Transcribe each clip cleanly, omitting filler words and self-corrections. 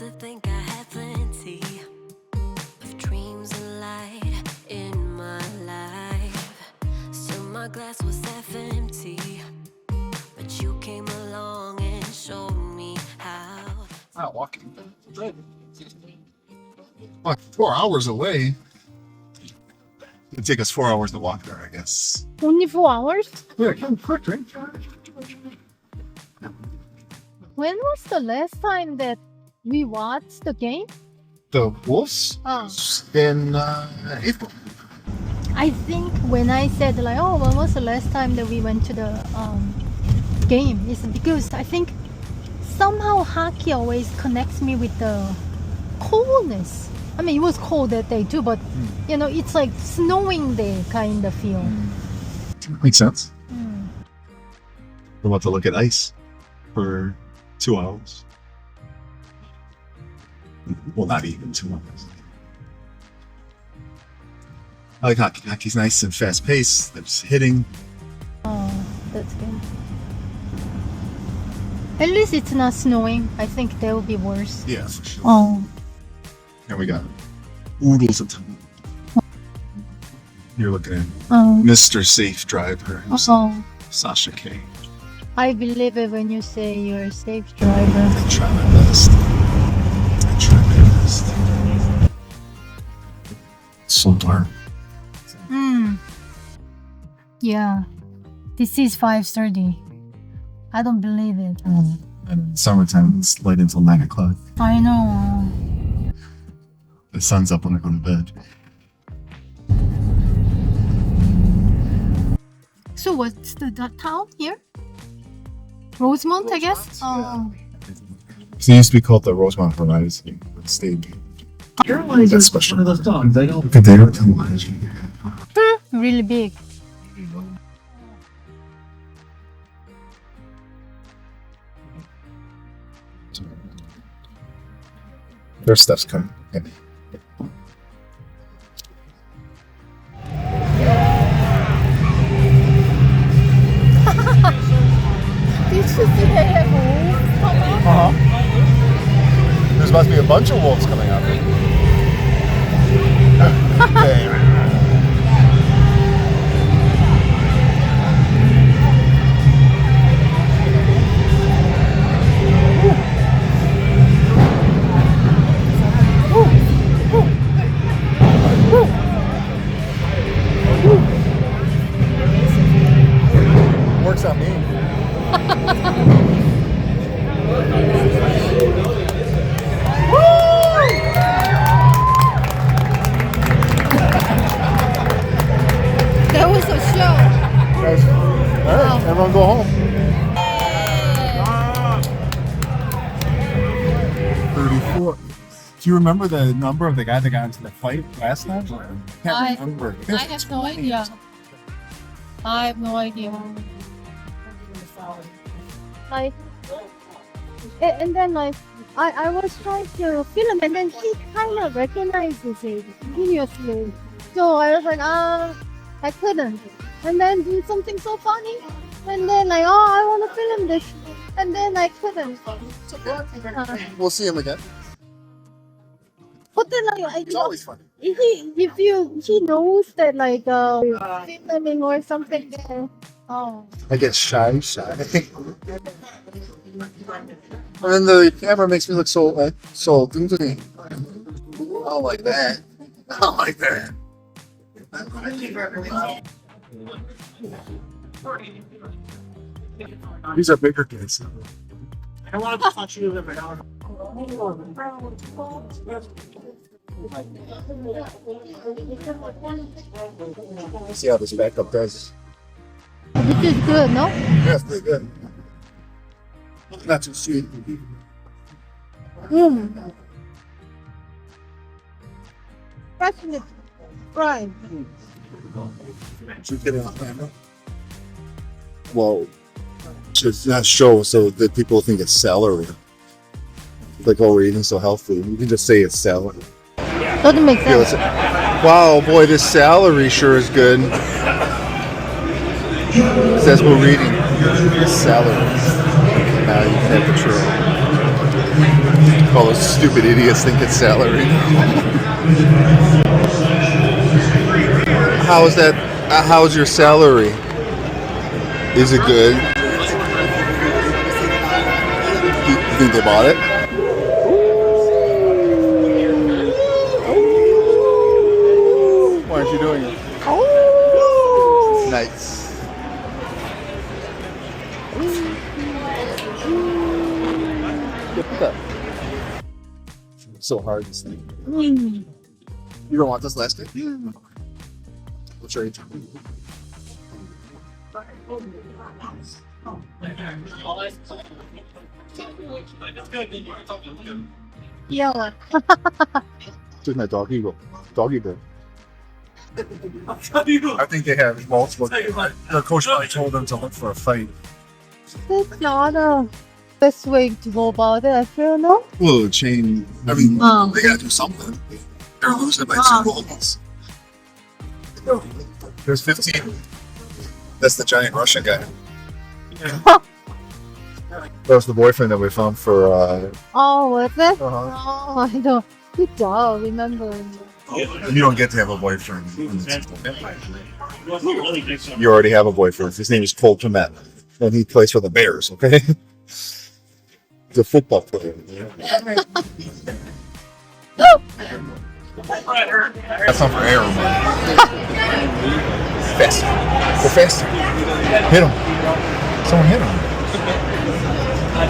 to think I had plenty of dreams and light in my life. Still my glass was half empty, but you came along and showed me how. Not walking. What, 4 hours away? It'd take us 4 hours to walk there, I guess. Only 4 hours? Yeah, come quick, right? When was the last time that we watched the game? The Wolves? In April. I think when I said like, oh, when was the last time that we went to the game? It's because I think somehow hockey always connects me with the coldness. I mean, it was cold that day too, but you know, it's like snowing day kind of feel. Makes sense. We're about to look at ice for 2 hours. Well, not even 2 hours. I like hockey. Hockey's nice and fast paced. There's hitting. Oh, that's good. At least it's not snowing. I think that would be worse. Yeah, for sure. Oh. And we got oodles of time. You're looking at Oh. Mr. Safe Driver, Oh. Sasha K. I believe it when you say you're a safe driver. I try my best. I try my best. It's so dark. Yeah. This is 5:30. I don't believe it. And summertime, it's light until 9 o'clock. I know. The sun's up when I go to bed. So what's the town here? Rosemont, I guess? Oh. So it used to be called the Rosemont Horizon. It stayed. That's special. One of those dogs. I don't. Look at there. Really big. Their stuff's coming. Yeah. Did you see they have wolves come out? There's supposed to be a bunch of wolves coming out. Works on me. That was a show. All right, everyone go home. 34. Do you remember the number of the guy that got into the fight last time? I remember. I have no idea. I have no idea. Like, and then like, I was trying to film and then he kind of recognizes it immediately. So I was like, I couldn't. And then do something so funny. And then like, oh, I want to film this. And then I couldn't. We'll see him again. But then like, It's always fun. he knows that like filming or something there. Oh. I get shy. And then the camera makes me look so 둥둥이. Oh, like that. Oh, like that. These are bigger guys. I don't want to touch you with my See how this backup does. This is good, no? Yeah, it's pretty good. Not too sweet. Pressing it. Right. Should we get it on camera? Well, to not show so that people think it's celery. Like, oh, we're eating so healthy. You can just say it's celery. Doesn't make Okay, sense. wow, boy, this celery sure is good. Says we're reading celery. Now you can have the truth. All those stupid idiots think it's salary. How is that? How's your salary? Is it good? You think they bought it? Why aren't you doing it? Oh, nice. Look at that. So hard this thing. You don't want this last day? We'll show you. Yeah. Just my doggy go. Doggy go. I think they have multiple. The coach probably told them to look for a fight. That's not the best way to go about it, I feel, no? Well, chain. I mean, they gotta do something. They're losing by 2 goals. There's 15. That's the giant Russian guy. That was the boyfriend that we found for. Oh, was it? Uh-huh. Oh, I don't. Good job remembering. You don't get to have a boyfriend. You already have a boyfriend. His name is Cole Komet, and he plays for the Bears. Okay, he's a football player. That's not for air, man. Faster. Go faster. Hit him. Someone hit him.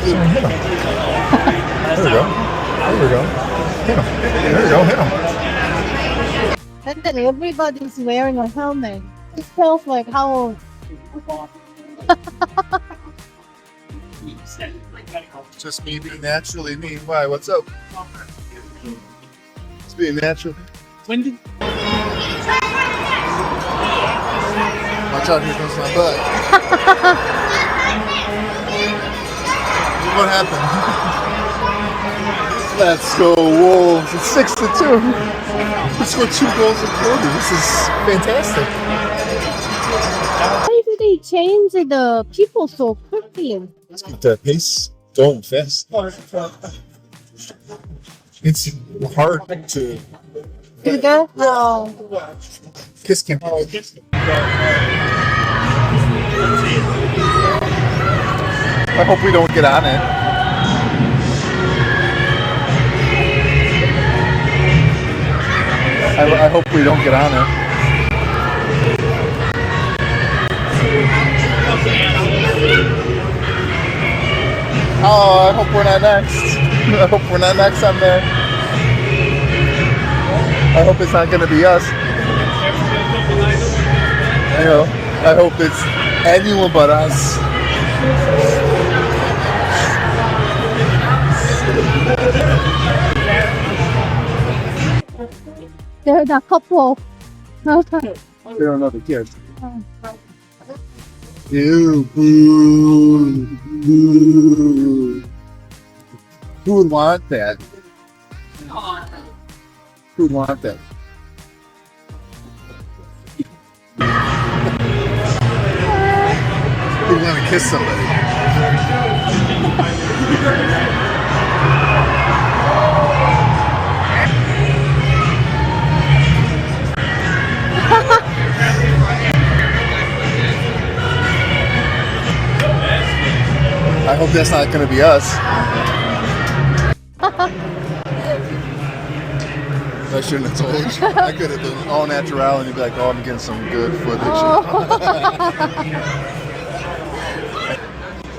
Someone hit him. There we go. There we go. Hit him. There we go. Hit him. And then everybody's wearing a helmet. It feels like how. Just me being naturally me. Why? What's up? It's being natural. When did Watch out, here comes my butt. What happened? Let's go Wolves. It's 6-2. We scored 2 goals in 40. This is fantastic. Why do they change the people so quickly? Let's keep that pace going fast. It's hard to Do that? No. kiss him. I hope we don't get on it. I hope we don't get on it. Oh, I hope we're not next. I hope we're not next on there. I hope it's not going to be us. You know, I hope it's anyone but us. There's a couple. Okay. They don't know the kids. Ew, boo, boo. Who would want that? Who would want that? Who would want to kiss somebody? I hope that's not going to be us. I shouldn't have told you. I could have been all natural and you'd be like, oh, I'm getting some good footage.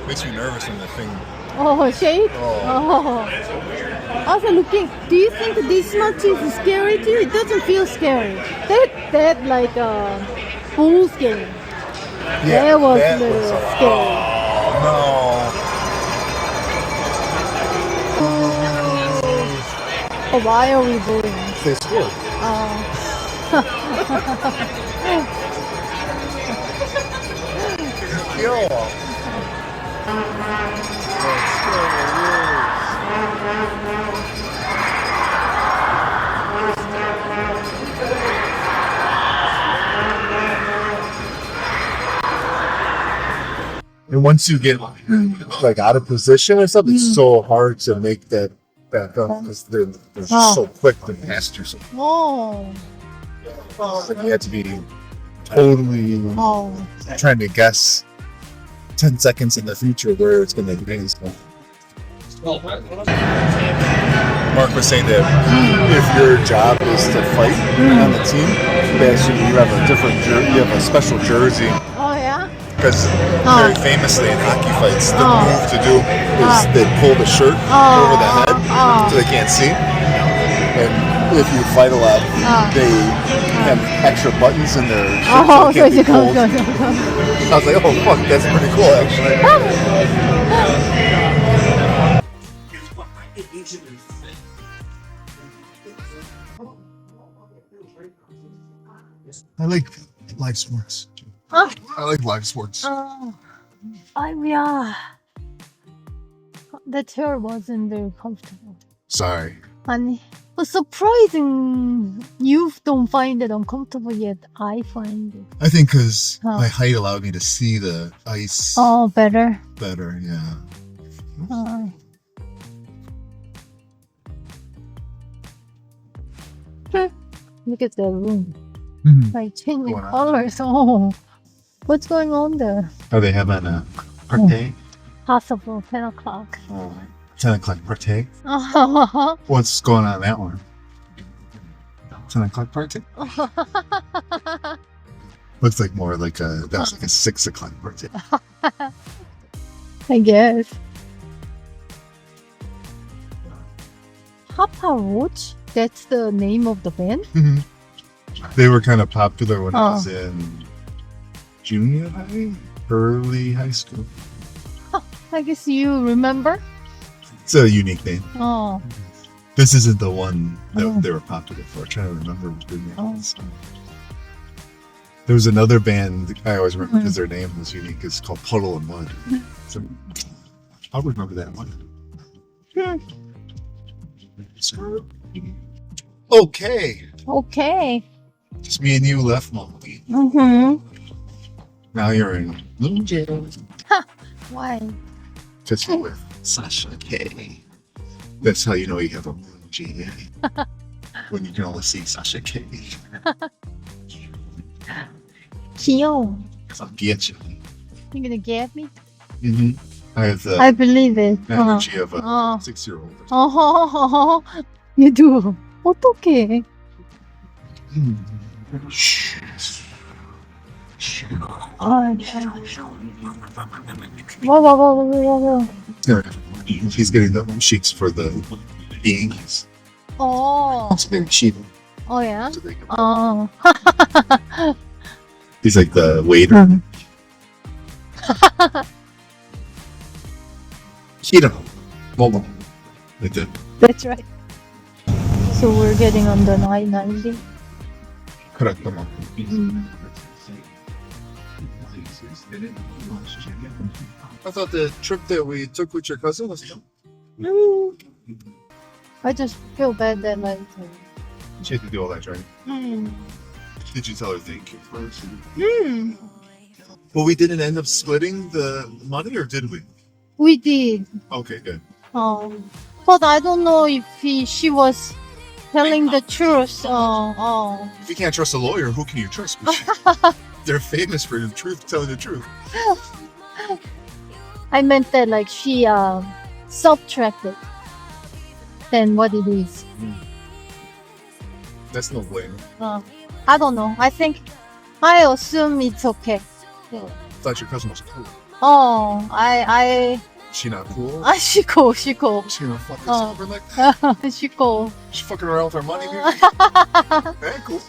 Makes me nervous when the thing. Oh, shake? Oh. Also do you think this much is scary too? It doesn't feel scary. That like Bulls game. That was a little scary. No. Oh, why are we booing? They scored. Yo. And once you get like out of position or something, it's so hard to make that back up because they're Oh. so quick to pass through. So Oh. you have to be totally Oh. trying to guess 10 seconds in the future where it's going to be. So. Mark was saying that if your job is to fight on the team, you have a different you have a special jersey. Oh yeah. Because very famously in hockey fights, the move to do is they pull the shirt over the head so they can't see. And if you fight a lot, they have extra buttons in their shirt so it can't be pulled. I was like, oh fuck, that's pretty cool actually. I like live sports. Huh? I like live sports. Yeah. The chair wasn't very comfortable. Sorry. And surprising, you don't find it uncomfortable yet. I find it. I think because my height allowed me to see the ice Better. better, yeah. Look at the room. Mm-hmm. Like changing Going on. colors. Oh, what's going on there? Are they having a party? Possible 10 o'clock. 10 o'clock party? Oh. What's going on in that one? 10 o'clock party? Looks like more like that was like a 6 o'clock party. I guess. Papa Roach? That's the name of the band? They were kind of popular when I was in junior high, early high school. I guess you remember? It's a unique name. Oh. This isn't the one that they were popular for. I'm trying to remember what their name was. There was another band I always remember because their name was unique. It's called Puddle and Mud. So I'll remember that one. Okay. Okay. Just me and you left Molly. Now you're in Little Jail. Why? Just with Sasha K. That's how you know you have a Moon G. When you can only see Sasha K. 귀여워. Because I'll get you. You're gonna get me? I have the I believe it. energy of a 6-year-old. Oh, you do. 어떡해. 와. He's getting the sheets for the beings. Oh. It's very cheap. Oh, yeah? So they can- Oh. He's like the waiter. Hito. Momo. Like that. That's right. So we're getting on the 990. Correct. I thought the trip that we took with your cousin was fun. I just feel bad that like. She had to do all that, right? Did you tell her thank you first? But we didn't end up splitting the money, or did we? We did. Okay, good. But I don't know if she was telling the truth. If you can't trust a lawyer, who can you trust? They're famous for the truth, telling the truth. I meant that like she subtracted than what it is. That's no blame. I don't know. I assume it's okay. I thought your cousin was cool. Oh, I She not cool? she cool. She gonna fucking sober like that? she cool. She fucking around with her money, maybe? Hey, cool.